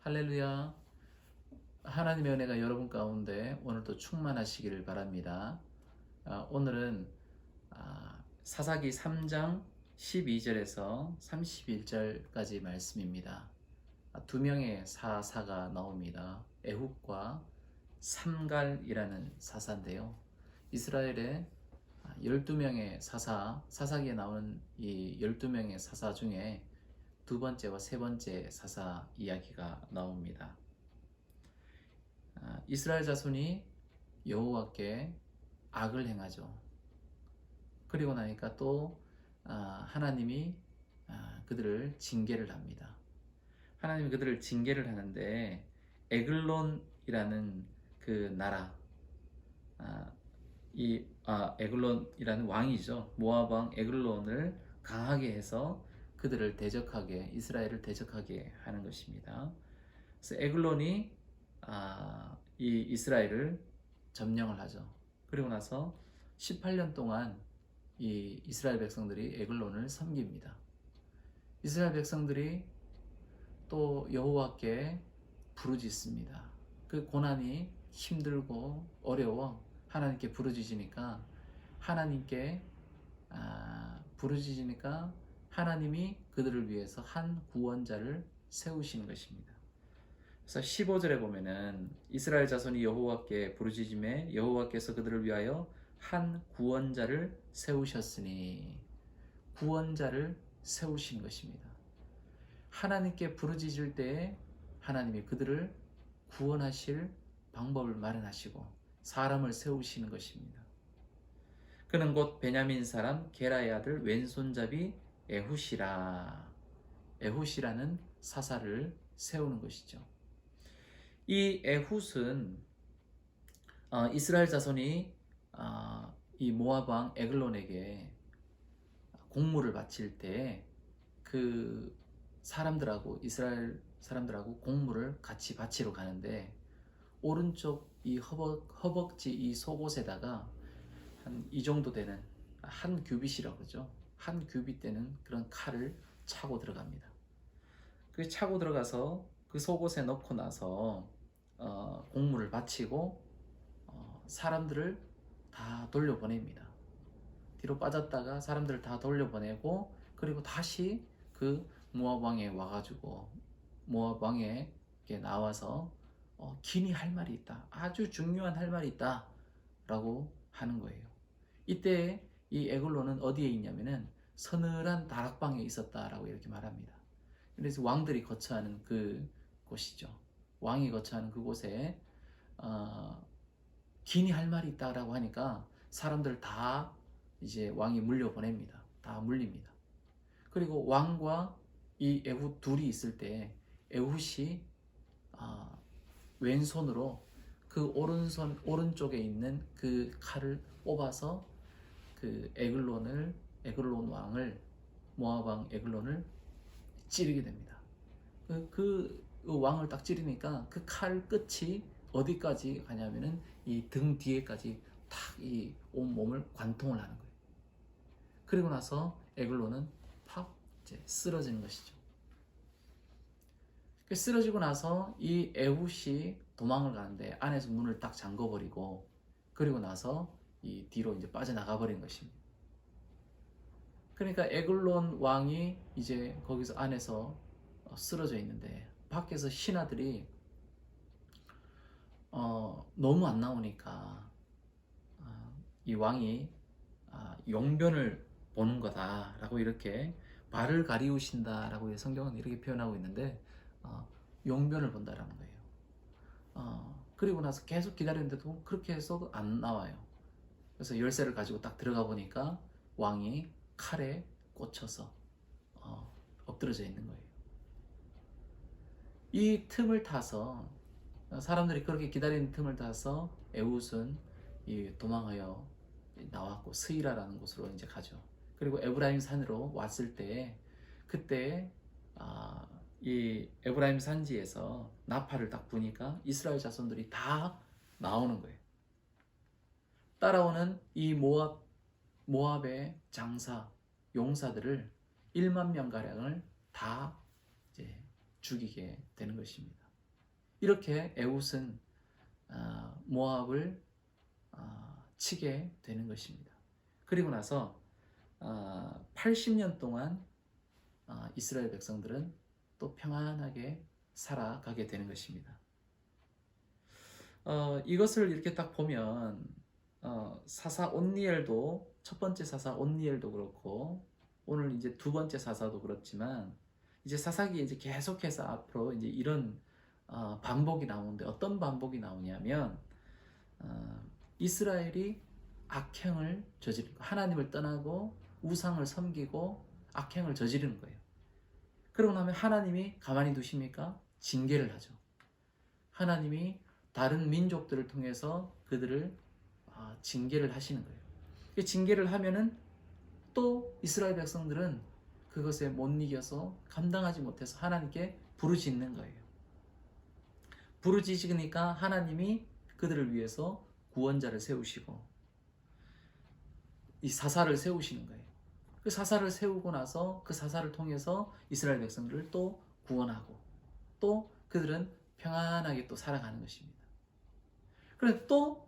할렐루야. 하나님의 은혜가 여러분 가운데 오늘도 충만하시기를 바랍니다. 오늘은 사사기 3장 12절에서 31절까지 말씀입니다. 두 명의 사사가 나옵니다. 에훗과 삼갈이라는 사사인데요. 이스라엘의 12명의 사사기에 나오는 이 12명의 사사 중에 두 번째와 세 번째 사사 이야기가 나옵니다. 이스라엘 자손이 여호와께 악을 행하죠. 그리고 나니까 또 하나님이 그들을 징계를 합니다. 하나님이 그들을 징계를 하는데 에글론이라는 그 나라, 에글론이라는 왕이죠. 모압 왕 에글론을 강하게 해서 그들을 대적하게, 이스라엘을 대적하게 하는 것입니다. 그래서 에글론이 이 이스라엘을 점령을 하죠. 그리고 나서 18년 동안 이 이스라엘 백성들이 에글론을 섬깁니다. 이스라엘 백성들이 또 여호와께 부르짖습니다. 그 고난이 힘들고 어려워 하나님께 부르짖으니까 하나님이 그들을 위해서 한 구원자를 세우시는 것입니다. 그래서 15절에 보면은 이스라엘 자손이 여호와께 부르짖음에 여호와께서 그들을 위하여 한 구원자를 세우셨으니, 구원자를 세우신 것입니다. 하나님께 부르짖을 때에 하나님이 그들을 구원하실 방법을 마련하시고 사람을 세우시는 것입니다. 그는 곧 베냐민 사람 게라의 아들 왼손잡이 에훗이라. 에훗이라는 사사를 세우는 것이죠. 이 에훗은 이스라엘 자손이 이 모압 왕 에글론에게 공물을 바칠 때 그 사람들하고, 이스라엘 사람들하고 공물을 같이 바치러 가는데 오른쪽 이 허벅지 이 속옷에다가 한 이 정도 되는 한 규빗이라고 그러죠. 한 규빗 되는 그런 칼을 차고 들어갑니다. 그 차고 들어가서 그 속옷에 넣고 나서 공물을 바치고 사람들을 다 돌려보냅니다. 뒤로 빠졌다가 사람들을 다 돌려보내고, 그리고 다시 그 모압 왕에 와가지고 모압 왕에게 나와서 긴히 할 말이 있다, 아주 중요한 할 말이 있다 라고 하는 거예요. 이때 이 에글론은 어디에 있냐면은 서늘한 다락방에 있었다라고 이렇게 말합니다. 그래서 왕들이 거처하는 그 곳이죠. 왕이 거처하는 그곳에 긴히 할 말이 있다라고 하니까 사람들 다 이제 왕이 물려보냅니다. 다 물립니다. 그리고 왕과 이 에훗 둘이 있을 때 에훗이 왼손으로 그 오른쪽에 있는 그 칼을 뽑아서 그 에글론 왕을, 모압 왕 에글론을 찌르게 됩니다. 그 왕을 딱 찌르니까 그 칼 끝이 어디까지 가냐면은 이 등 뒤에까지 탁 이 온몸을 관통을 하는 거예요. 그리고 나서 에글론은 팍 이제 쓰러지는 것이죠. 쓰러지고 나서 이 에훗이 도망을 가는데 안에서 문을 딱 잠궈버리고, 그리고 나서 이 뒤로 이제 빠져나가 버린 것입니다. 그러니까 에글론 왕이 이제 거기서 안에서 쓰러져 있는데 밖에서 신하들이 너무 안 나오니까 이 왕이 용변을 보는 거다라고 이렇게 발을 가리우신다라고 성경은 이렇게 표현하고 있는데 용변을 본다라는 거예요. 그리고 나서 계속 기다리는데도 그렇게 해서도 안 나와요. 그래서 열쇠를 가지고 딱 들어가 보니까 왕이 칼에 꽂혀서 엎드러져 있는 거예요. 이 틈을 타서, 사람들이 그렇게 기다리는 틈을 타서 에훗은 도망하여 나왔고 스이라라는 곳으로 이제 가죠. 그리고 에브라임 산으로 왔을 때, 그때 이 에브라임 산지에서 나팔을 딱 부니까 이스라엘 자손들이 다 나오는 거예요. 따라오는 이 모압의 장사, 용사들을 1만 명 가량을 다 이제 죽이게 되는 것입니다. 이렇게 에훗은 모압을 치게 되는 것입니다. 그리고 나서 80년 동안 이스라엘 백성들은 또 평안하게 살아가게 되는 것입니다. 이것을 이렇게 딱 보면 사사 온니엘도, 첫 번째 사사 온니엘도 그렇고 오늘 이제 두 번째 사사도 그렇지만 이제 사사기에 이제 계속해서 앞으로 이제 이런 반복이 나오는데, 어떤 반복이 나오냐면 이스라엘이 악행을 저지르고 하나님을 떠나고 우상을 섬기고 악행을 저지르는 거예요. 그러고 나면 하나님이 가만히 두십니까? 징계를 하죠. 하나님이 다른 민족들을 통해서 그들을 징계를 하시는 거예요. 징계를 하면은 또 이스라엘 백성들은 그것에 못 이겨서 감당하지 못해서 하나님께 부르짖는 거예요. 부르짖으니까 하나님이 그들을 위해서 구원자를 세우시고 이 사사를 세우시는 거예요. 그 사사를 세우고 나서 그 사사를 통해서 이스라엘 백성들을 또 구원하고 또 그들은 평안하게 또 살아가는 것입니다. 그런데 또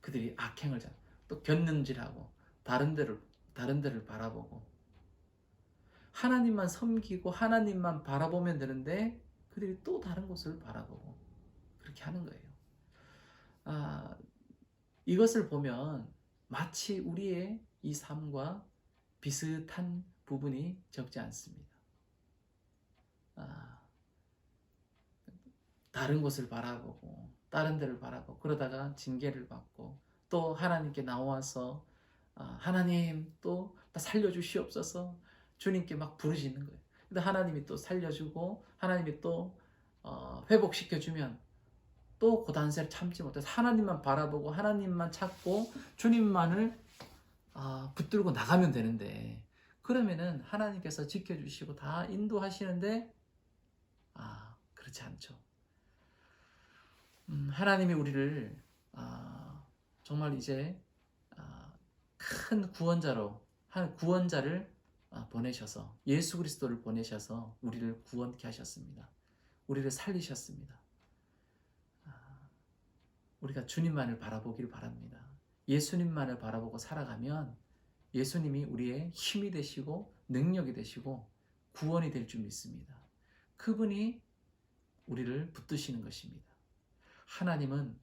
그들이 악행을 또 곁눈질하고 다른 데를 바라보고 하나님만 섬기고 하나님만 바라보면 되는데 그들이 또 다른 곳을 바라보고 그렇게 하는 거예요. 이것을 보면 마치 우리의 이 삶과 비슷한 부분이 적지 않습니다. 다른 곳을 바라보고 다른 데를 바라보고 그러다가 징계를 받고 또 하나님께 나와서 하나님 또 살려주시옵소서 주님께 막 부르짖는 거예요. 근데 하나님이 또 살려주고 하나님이 또 회복시켜주면 또 고단세를 참지 못해서 하나님만 바라보고 하나님만 찾고 주님만을 붙들고 나가면 되는데, 그러면은 하나님께서 지켜주시고 다 인도하시는데 그렇지 않죠. 하나님이 우리를 정말 이제 큰 구원자를 보내셔서 예수 그리스도를 보내셔서 우리를 구원케 하셨습니다. 우리를 살리셨습니다. 우리가 주님만을 바라보기를 바랍니다. 예수님만을 바라보고 살아가면 예수님이 우리의 힘이 되시고 능력이 되시고 구원이 될 줄 믿습니다. 그분이 우리를 붙드시는 것입니다. 하나님은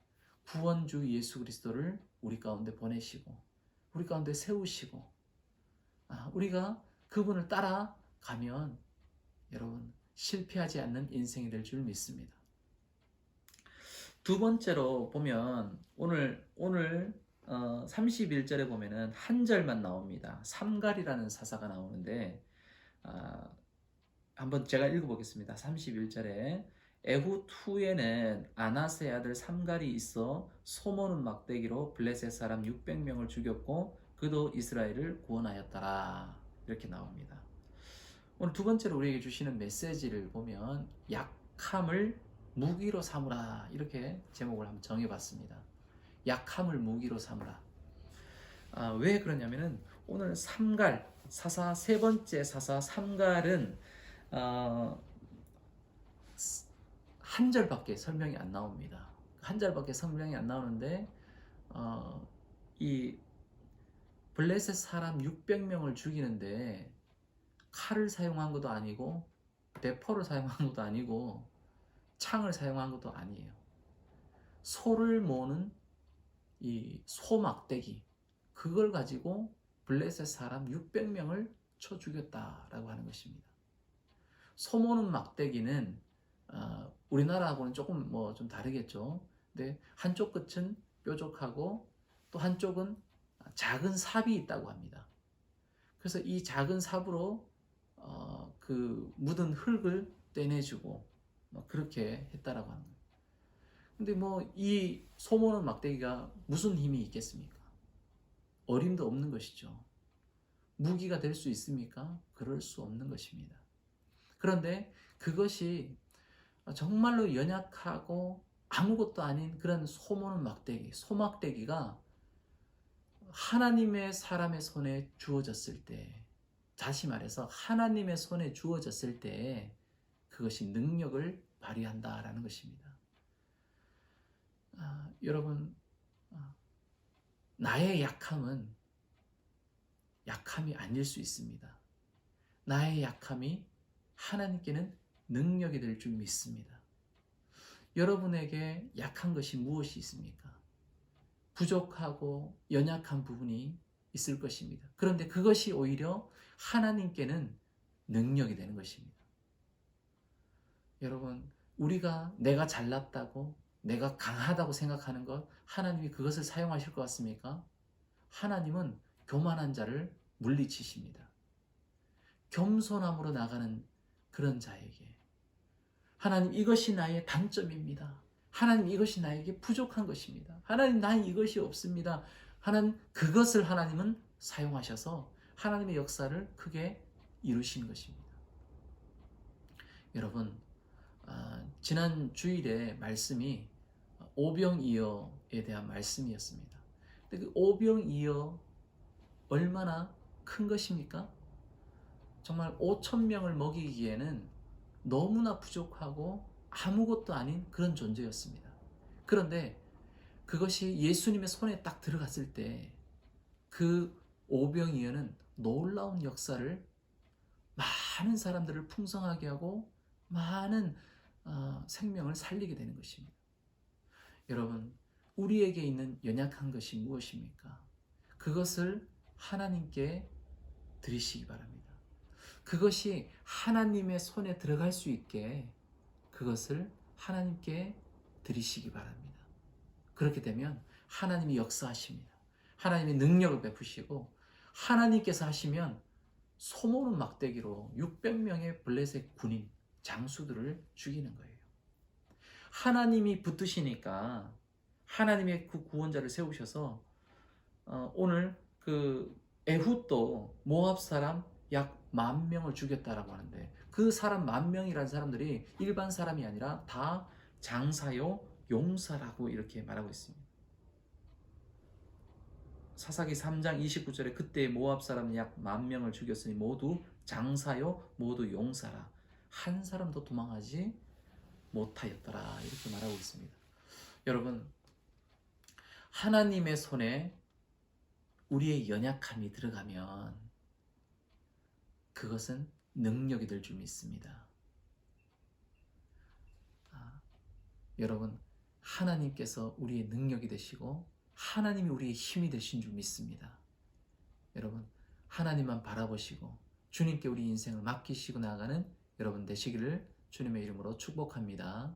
구원주 예수 그리스도를 우리 가운데 보내시고 우리 가운데 세우시고 우리가 그분을 따라가면 여러분 실패하지 않는 인생이 될 줄 믿습니다. 두 번째로 보면 오늘 31절에 보면은 한 절만 나옵니다. 삼갈이라는 사사가 나오는데 한번 제가 읽어보겠습니다. 31절에 에훗 후에는 아나스의 아들 삼갈이 있어 소모는 막대기로 블레셋 사람 600명을 죽였고 그도 이스라엘을 구원하였더라. 이렇게 나옵니다. 오늘 두 번째로 우리에게 주시는 메시지를 보면 약함을 무기로 삼으라, 이렇게 제목을 한번 정해봤습니다. 약함을 무기로 삼으라. 왜 그러냐면은 오늘 삼갈 사사, 세 번째 사사 삼갈은 한 절밖에 설명이 안 나옵니다. 한 절밖에 설명이 안 나오는데 이 블레셋 사람 600명을 죽이는데 칼을 사용한 것도 아니고 대포를 사용한 것도 아니고 창을 사용한 것도 아니에요. 소를 모는 이 소막대기, 그걸 가지고 블레셋 사람 600명을 쳐 죽였다라고 하는 것입니다. 소 모는 막대기는 우리나라하고는 조금 좀 다르겠죠. 근데 한쪽 끝은 뾰족하고 또 한쪽은 작은 삽이 있다고 합니다. 그래서 이 작은 삽으로 그 묻은 흙을 떼내주고 그렇게 했다라고 합니다. 근데 이 소모는 막대기가 무슨 힘이 있겠습니까? 어림도 없는 것이죠. 무기가 될 수 있습니까? 그럴 수 없는 것입니다. 그런데 그것이 정말로 연약하고 아무것도 아닌 그런 소모는 막대기, 소막대기가 하나님의 사람의 손에 주어졌을 때, 다시 말해서 하나님의 손에 주어졌을 때 그것이 능력을 발휘한다라는 것입니다. 여러분, 나의 약함은 약함이 아닐 수 있습니다. 나의 약함이 하나님께는 능력이 될 줄 믿습니다. 여러분에게 약한 것이 무엇이 있습니까? 부족하고 연약한 부분이 있을 것입니다. 그런데 그것이 오히려 하나님께는 능력이 되는 것입니다. 여러분, 우리가 내가 잘났다고, 내가 강하다고 생각하는 것, 하나님이 그것을 사용하실 것 같습니까? 하나님은 교만한 자를 물리치십니다. 겸손함으로 나가는 그런 자에게 하나님, 이것이 나의 단점입니다. 하나님, 이것이 나에게 부족한 것입니다. 하나님, 난 이것이 없습니다. 하나님, 그것을 하나님은 사용하셔서 하나님의 역사를 크게 이루신 것입니다. 여러분, 지난 주일에 말씀이 오병이어에 대한 말씀이었습니다. 근데 그 오병이어 얼마나 큰 것입니까? 정말 5,000명을 먹이기에는 너무나 부족하고 아무것도 아닌 그런 존재였습니다. 그런데 그것이 예수님의 손에 딱 들어갔을 때 그 오병이어는 놀라운 역사를, 많은 사람들을 풍성하게 하고 많은 생명을 살리게 되는 것입니다. 여러분, 우리에게 있는 연약한 것이 무엇입니까? 그것을 하나님께 드리시기 바랍니다. 그것이 하나님의 손에 들어갈 수 있게 그것을 하나님께 드리시기 바랍니다. 그렇게 되면 하나님이 역사하십니다. 하나님의 능력을 베푸시고, 하나님께서 하시면 소모는 막대기로 600명의 블레셋 군인, 장수들을 죽이는 거예요. 하나님이 붙드시니까 하나님의 그 구원자를 세우셔서 오늘 그 에훗도 모압 사람 약 10,000명을 죽였다라고 하는데, 그 사람 10,000명이라는 사람들이 일반 사람이 아니라 다 장사요 용사라고 이렇게 말하고 있습니다. 사사기 3장 29절에 그때 모압 사람 약 10,000명을 죽였으니 모두 장사요 모두 용사라, 한 사람도 도망하지 못하였더라, 이렇게 말하고 있습니다. 여러분, 하나님의 손에 우리의 연약함이 들어가면 그것은 능력이 될 줄 믿습니다. 여러분, 하나님께서 우리의 능력이 되시고 하나님이 우리의 힘이 되신 줄 믿습니다. 여러분, 하나님만 바라보시고 주님께 우리 인생을 맡기시고 나아가는 여러분 되시기를 주님의 이름으로 축복합니다.